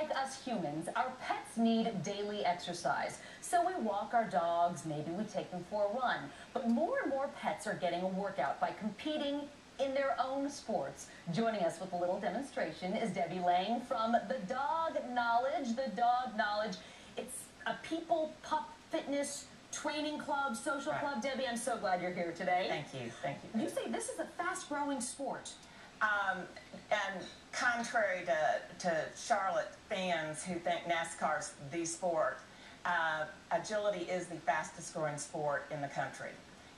Like us humans, our pets need daily exercise. So we walk our dogs, maybe we take them for a run. But more and more pets are getting a workout by competing in their own sports. Joining us with a little demonstration is Debbie Lang from the Dog Knowledge. The Dog Knowledge, it's a people pup fitness training club, social club. Debbie, I'm so glad you're here today. Thank you. Thank you. You say this is a fast-growing sport. And contrary to Charlotte fans who think NASCAR's the sport, agility is the fastest growing sport in the country.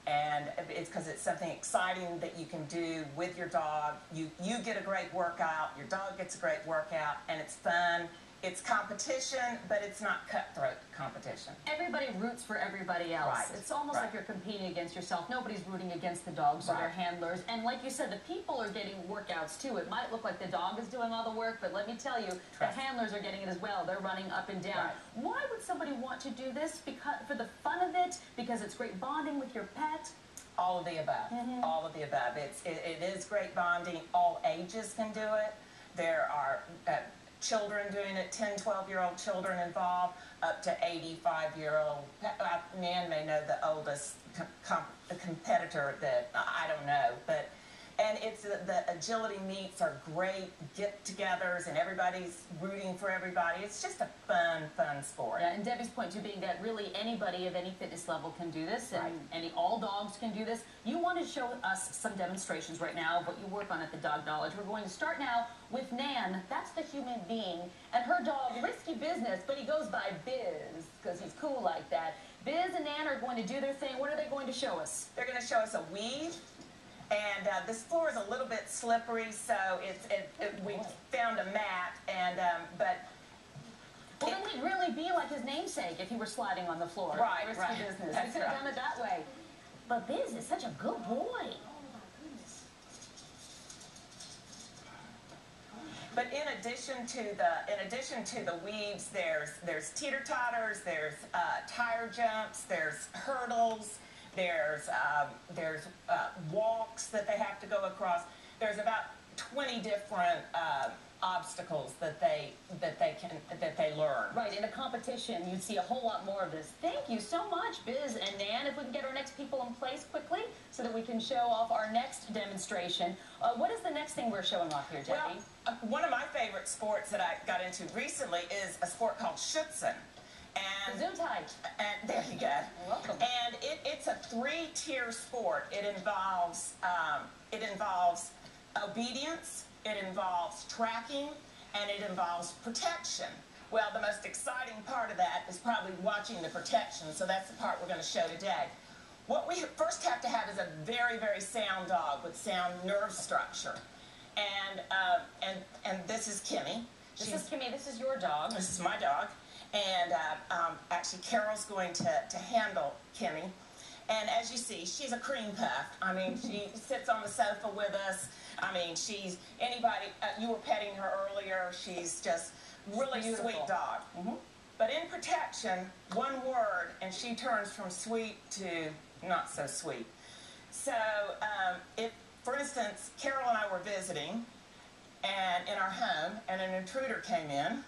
And it's because it's something exciting that you can do with your dog. You get a great workout, your dog gets a great workout, and it's fun. It's competition, but it's not cutthroat competition. Everybody roots for everybody else. Right. It's almost like you're competing against yourself. Nobody's rooting against the dogs or their handlers. And like you said, the people are getting workouts too. It might look like the dog is doing all the work, but let me tell you, the handlers are getting it as well. They're running up and down. Why would somebody want to do this? Because for the fun of it? Because it's great bonding with your pet? All of the above. All of the above. It is great bonding. All ages can do it. There are children doing it, 10, 12-year-old children involved, up to 85-year-old. Man may know the oldest competitor that I don't know, but and it's the agility meets are great get-togethers, and everybody's rooting for everybody. It's just a fun sport. Yeah, and Debbie's point too being that really anybody of any fitness level can do this, and all dogs can do this. You want to show us some demonstrations right now of what you work on at the Dog Knowledge. We're going to start now with Nan. That's the human being, and her dog, Risky Business, but he goes by Biz because he's cool like that. Biz and Nan are going to do their thing. What are they going to show us? They're going to show us a weave. And this floor is a little bit slippery, so we found a mat, and but. Well, then he'd really be like his namesake if he were sliding on the floor. Right. Business. We could have done it that way. But Biz is such a good boy. But in addition to the weaves, there's teeter-totters, there's tire jumps, there's hurdles. There's walks that they have to go across. There's about 20 different obstacles that they learn. Right, in a competition, you'd see a whole lot more of this. Thank you so much, Biz and Nan. If we can get our next people in place quickly so that we can show off our next demonstration. What is the next thing we're showing off here, Debbie? Well, one of my favorite sports that I got into recently is a sport called Schutzen. And there you go. You're welcome. And it's a three-tier sport. It involves obedience, it involves tracking, and it involves protection. Well, the most exciting part of that is probably watching the protection, so that's the part we're going to show today. What we first have to have is a very, very sound dog with sound nerve structure. And this is Kimmy. This is Kimmy. This is your dog. This is my dog. And actually, Carol's going to handle Kimmy. And as you see, she's a cream puff. I mean, she sits on the sofa with us. I mean, you were petting her earlier. She's just really sweet dog. But in protection, one word, and she turns from sweet to not so sweet. So if, for instance, Carol and I were visiting and in our home, and an intruder came in.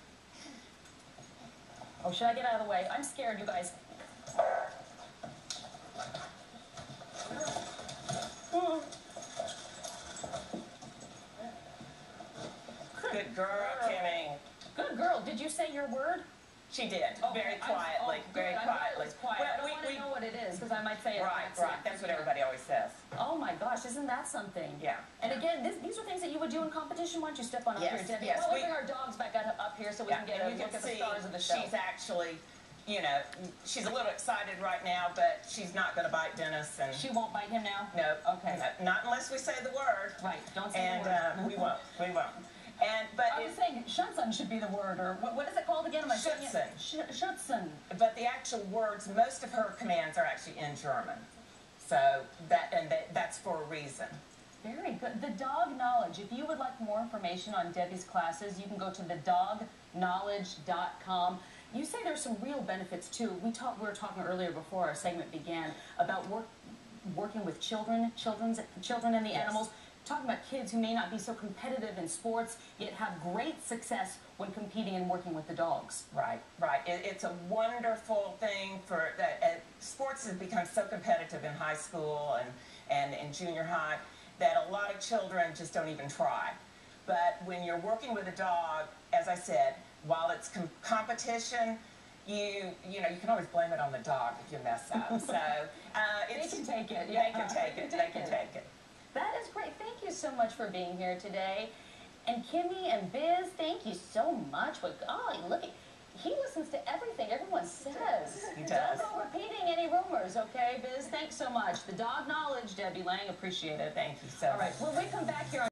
Oh, should I get out of the way? I'm scared, you guys. Good girl, Kimmy. Good girl. Did you say your word? She did, very quietly, very quietly. Well, I don't want to know what it is, because I might say it. Right, that's what everybody always says. Oh my gosh, isn't that something? Yeah. And again, these are things that you would do in competition. Why don't you step on up here, Debbie? Yes, we'll bring our dogs back up here so we can get a look at the stars of the show. She's actually, you know, she's a little excited right now, but she's not going to bite Dennis. And she won't bite him now? No. Okay. Not unless we say the word. Right, don't say the word. And we won't. I was saying Schutzen should be the word, or what is it called again? Schutzen. Schutzen. But the actual words, most of her commands are actually in German. So that's for a reason. Very good. The Dog Knowledge. If you would like more information on Debbie's classes, you can go to thedogknowledge.com. You say there's some real benefits too. We were talking earlier before our segment began about working with children and the animals. Talking about kids who may not be so competitive in sports, yet have great success with when competing and working with the dogs. Right, right. It's a wonderful thing for that. Sports has become so competitive in high school and in junior high that a lot of children just don't even try. But when you're working with a dog, as I said, while it's competition, you can always blame it on the dog if you mess up. So They can take it. They can take it. They can take it. That is great. Thank you so much for being here today. And Kimmy and Biz, thank you so much. But golly, look, he listens to everything everyone says. He does. Don't go repeating any rumors, okay, Biz? Thanks so much. The dog knowledge, Debbie Lang, appreciate it. Thank you so much. All right, when we come back here on